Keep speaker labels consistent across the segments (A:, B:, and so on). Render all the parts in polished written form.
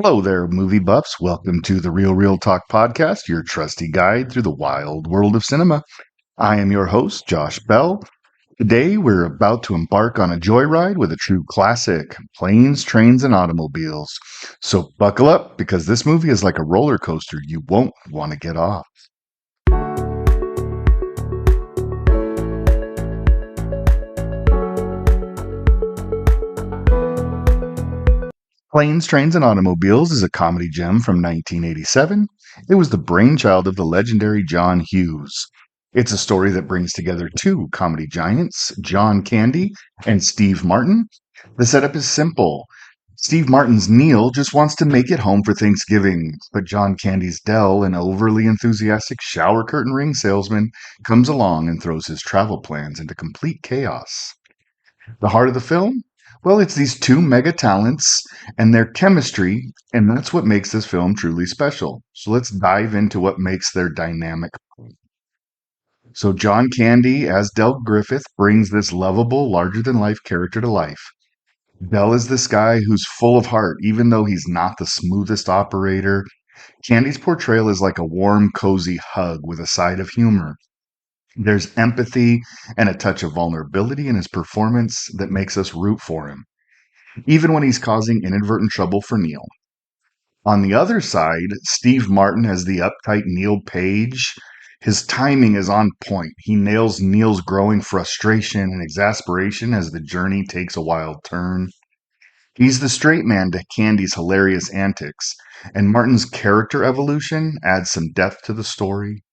A: Hello there, movie buffs. Welcome to the Real Talk podcast, your trusty guide through the wild world of cinema. I am your host, Josh Bell. Today, we're about to embark on a joyride with a true classic, Planes, Trains, and Automobiles. So buckle up, because this movie is like a roller coaster you won't want to get off. Planes, Trains, and Automobiles is a comedy gem from 1987. It was the brainchild of the legendary John Hughes. It's a story that brings together two comedy giants, John Candy and Steve Martin. The setup is simple. Steve Martin's Neil just wants to make it home for Thanksgiving, but John Candy's Dell, an overly enthusiastic shower curtain ring salesman, comes along and throws his travel plans into complete chaos. The heart of the film? Well, it's these two mega talents and their chemistry, and that's what makes this film truly special. So let's dive into what makes their dynamic. So, John Candy as Del Griffith brings this lovable, larger than life character to life. Del is this guy who's full of heart, even though he's not the smoothest operator. Candy's portrayal is like a warm, cozy hug with a side of humor. There's empathy and a touch of vulnerability in his performance that makes us root for him, even when he's causing inadvertent trouble for Neil. On the other side, Steve Martin as the uptight Neil Page. His timing is on point. He nails Neil's growing frustration and exasperation as the journey takes a wild turn. He's the straight man to Candy's hilarious antics, and Martin's character evolution adds some depth to the story.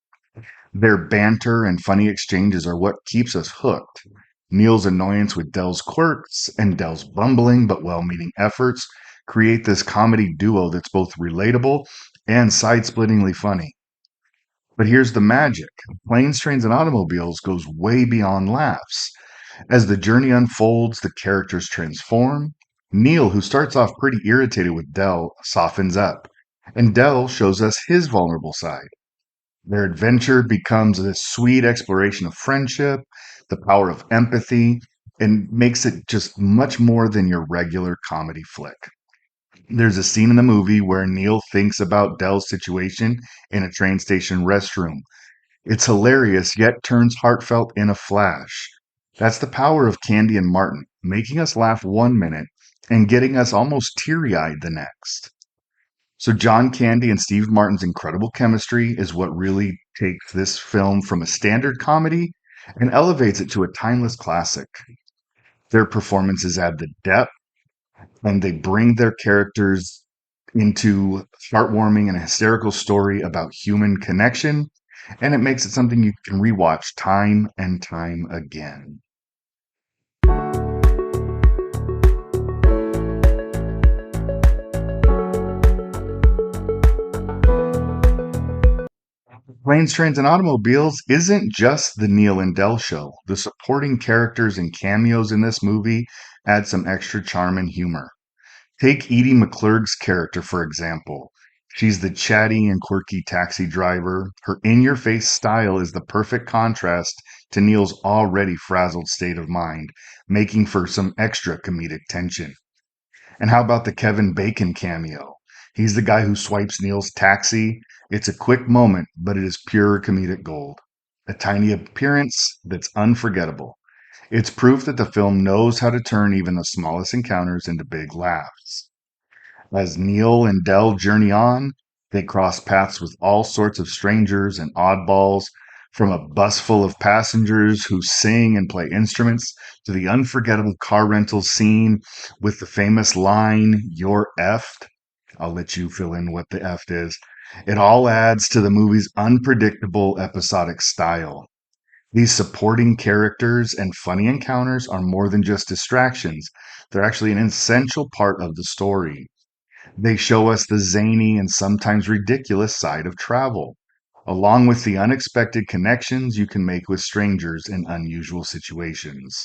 A: Their banter and funny exchanges are what keeps us hooked. Neil's annoyance with Dell's quirks and Dell's bumbling but well meaning efforts create this comedy duo that's both relatable and side splittingly funny. But here's the magic: Planes, Trains, and Automobiles goes way beyond laughs. As the journey unfolds, the characters transform. Neil, who starts off pretty irritated with Dell, softens up, and Dell shows us his vulnerable side. Their adventure becomes this sweet exploration of friendship, the power of empathy, and makes it just much more than your regular comedy flick. There's a scene in the movie where Neil thinks about Dell's situation in a train station restroom. It's hilarious, yet turns heartfelt in a flash. That's the power of Candy and Martin, making us laugh one minute and getting us almost teary eyed the next. So John Candy and Steve Martin's incredible chemistry is what really takes this film from a standard comedy and elevates it to a timeless classic. Their performances add the depth, and they bring their characters into heartwarming and a hysterical story about human connection, and it makes it something you can rewatch time and time again. Planes, Trains, and Automobiles isn't just the Neil and Dell show. The supporting characters and cameos in this movie add some extra charm and humor. Take Edie McClurg's character, for example. She's the chatty and quirky taxi driver. Her in your face style is the perfect contrast to Neil's already frazzled state of mind, making for some extra comedic tension. And how about the Kevin Bacon cameo? He's the guy who swipes Neil's taxi. It's a quick moment, but it is pure comedic gold. A tiny appearance that's unforgettable. It's proof that the film knows how to turn even the smallest encounters into big laughs. As Neil and Dell journey on, they cross paths with all sorts of strangers and oddballs, from a bus full of passengers who sing and play instruments to the unforgettable car rental scene with the famous line, "You're effed." I'll let you fill in what the effed is. It all adds to the movie's unpredictable episodic style. These supporting characters and funny encounters are more than just distractions. They're actually an essential part of the story. They show us the zany and sometimes ridiculous side of travel, along with the unexpected connections you can make with strangers in unusual situations.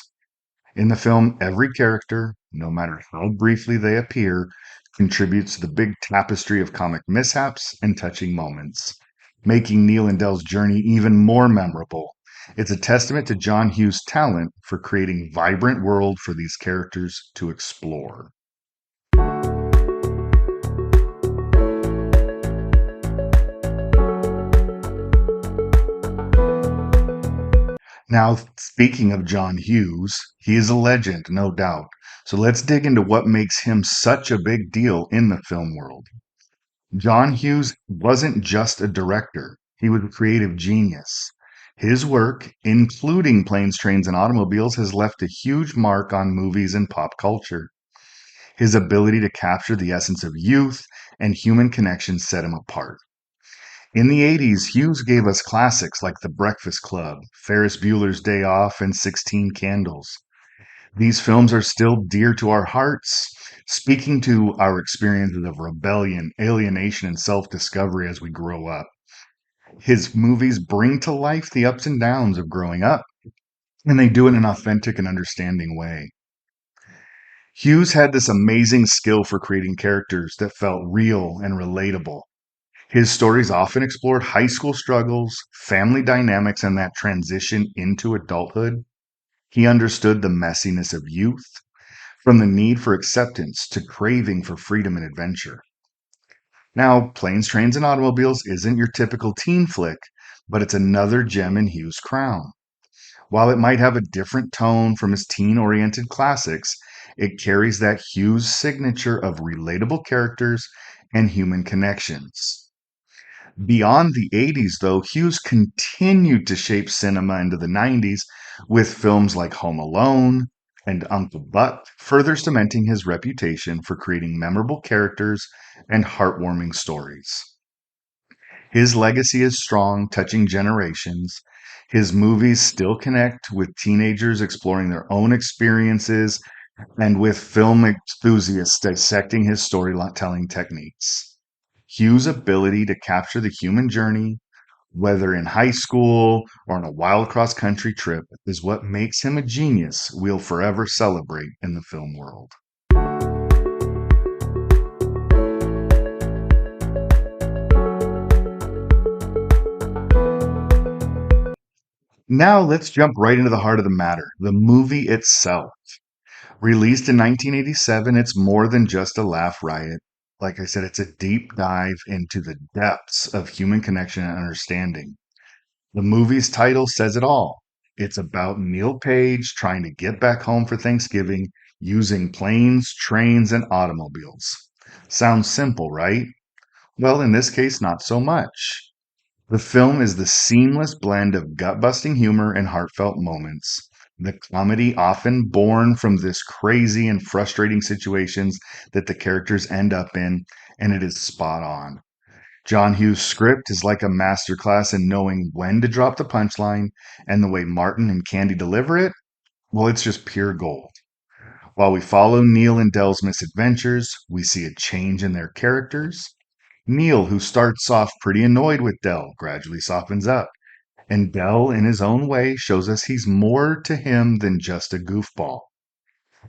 A: In the film, every character, no matter how briefly they appear, contributes to the big tapestry of comic mishaps and touching moments, making Neil and Dell's journey even more memorable. It's a testament to John Hughes' talent for creating vibrant world for these characters to explore. Now, speaking of John Hughes, he is a legend, no doubt. So let's dig into what makes him such a big deal in the film world. John Hughes wasn't just a director, he was a creative genius. His work, including Planes, Trains, and Automobiles, has left a huge mark on movies and pop culture. His ability to capture the essence of youth and human connection set him apart. In the 80s, Hughes gave us classics like The Breakfast Club, Ferris Bueller's Day Off, and 16 Candles. These films are still dear to our hearts, speaking to our experiences of rebellion, alienation, and self discovery as we grow up. His movies bring to life the ups and downs of growing up, and they do it in an authentic and understanding way. Hughes had this amazing skill for creating characters that felt real and relatable. His stories often explored high school struggles, family dynamics, and that transition into adulthood. He understood the messiness of youth, from the need for acceptance to craving for freedom and adventure. Now, Planes, Trains, and Automobiles isn't your typical teen flick, but it's another gem in Hughes' crown. While it might have a different tone from his teen oriented classics, it carries that Hughes signature of relatable characters and human connections. Beyond the 80s, though, Hughes continued to shape cinema into the 90s with films like Home Alone and Uncle Buck, further cementing his reputation for creating memorable characters and heartwarming stories. His legacy is strong, touching generations. His movies still connect with teenagers exploring their own experiences and with film enthusiasts dissecting his storytelling techniques. Hughes' ability to capture the human journey, whether in high school or on a wild cross country trip, is what makes him a genius we'll forever celebrate in the film world. Now let's jump right into the heart of the matter, the movie itself. Released in 1987, it's more than just a laugh riot. Like I said, it's a deep dive into the depths of human connection and understanding. The movie's title says it all. It's about Neil Page trying to get back home for Thanksgiving using planes, trains, and automobiles. Sounds simple, right? Well, in this case, not so much. The film is the seamless blend of gut busting humor and heartfelt moments. The comedy often born from this crazy and frustrating situations that the characters end up in, and it is spot on. John Hughes' script is like a masterclass in knowing when to drop the punchline, and the way Martin and Candy deliver it, well, it's just pure gold. While we follow Neil and Dell's misadventures, we see a change in their characters. Neil, who starts off pretty annoyed with Dell, gradually softens up, and Dell, in his own way, shows us he's more to him than just a goofball.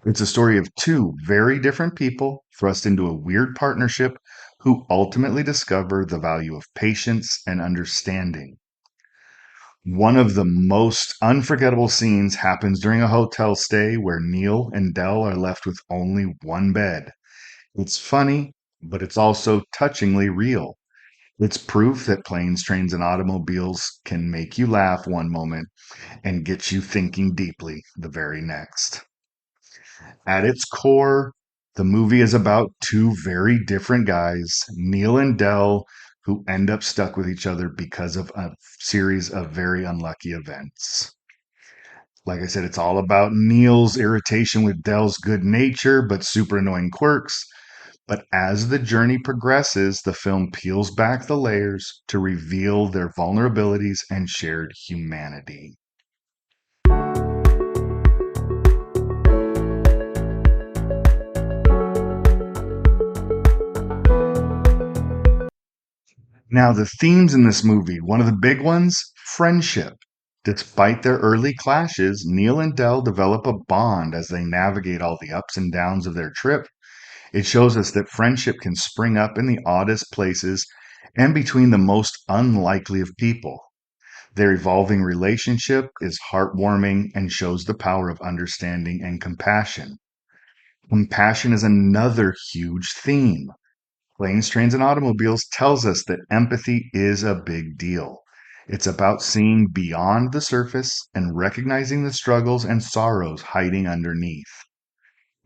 A: It's a story of two very different people thrust into a weird partnership who ultimately discover the value of patience and understanding. One of the most unforgettable scenes happens during a hotel stay where Neil and Dell are left with only one bed. It's funny, but it's also touchingly real. It's proof that planes, trains, and automobiles can make you laugh one moment and get you thinking deeply the very next. At its core, the movie is about two very different guys, Neil and Dell, who end up stuck with each other because of a series of very unlucky events. Like I said, it's all about Neil's irritation with Dell's good nature but super annoying quirks. But as the journey progresses, the film peels back the layers to reveal their vulnerabilities and shared humanity. Now, the themes in this movie, one of the big ones, friendship. Despite their early clashes, Neil and Dell develop a bond as they navigate all the ups and downs of their trip. It shows us that friendship can spring up in the oddest places and between the most unlikely of people. Their evolving relationship is heartwarming and shows the power of understanding and compassion. Compassion is another huge theme. Planes, Trains, and Automobiles tells us that empathy is a big deal. It's about seeing beyond the surface and recognizing the struggles and sorrows hiding underneath.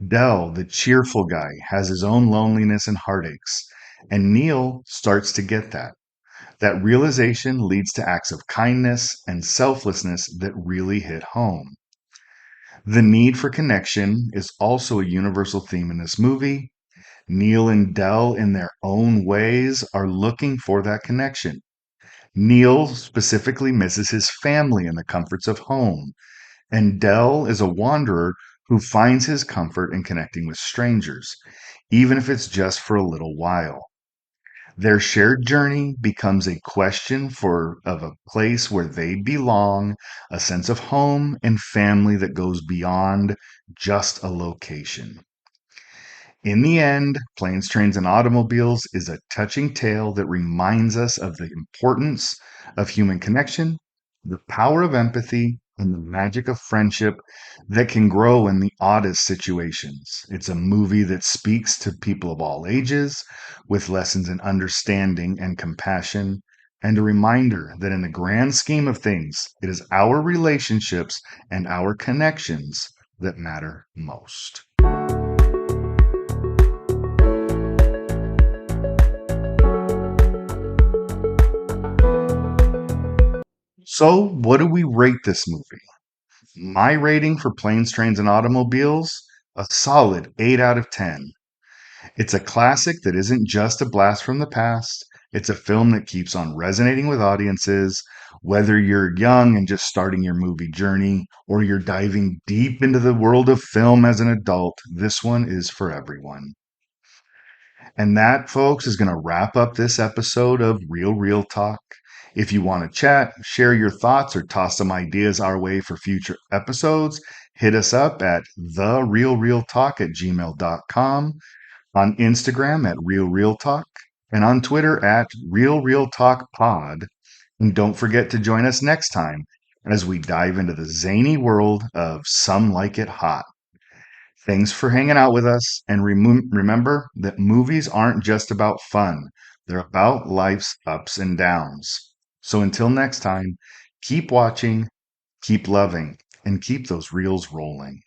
A: Dell, the cheerful guy, has his own loneliness and heartaches, and Neil starts to get that. That realization leads to acts of kindness and selflessness that really hit home. The need for connection is also a universal theme in this movie. Neil and Dell, in their own ways, are looking for that connection. Neil specifically misses his family and the comforts of home, and Dell is a wanderer who finds his comfort in connecting with strangers, even if it's just for a little while. Their shared journey becomes a question of a place where they belong, a sense of home and family that goes beyond just a location. In the end, Planes, Trains, and Automobiles is a touching tale that reminds us of the importance of human connection, the power of empathy, and the magic of friendship that can grow in the oddest situations. It's a movie that speaks to people of all ages with lessons in understanding and compassion, and a reminder that in the grand scheme of things, it is our relationships and our connections that matter most. So, what do we rate this movie? My rating for Planes, Trains, and Automobiles? A solid 8 out of 10. It's a classic that isn't just a blast from the past. It's a film that keeps on resonating with audiences, whether you're young and just starting your movie journey, or you're diving deep into the world of film as an adult. This one is for everyone. And that, folks, is going to wrap up this episode of Real Talk. If you want to chat, share your thoughts, or toss some ideas our way for future episodes, hit us up at therealrealtalk@gmail.com, on Instagram at RealRealTalk, and on Twitter at RealRealTalkPod. And don't forget to join us next time as we dive into the zany world of Some Like It Hot. Thanks for hanging out with us. And remember that movies aren't just about fun, they're about life's ups and downs. So until next time, keep watching, keep loving, and keep those reels rolling.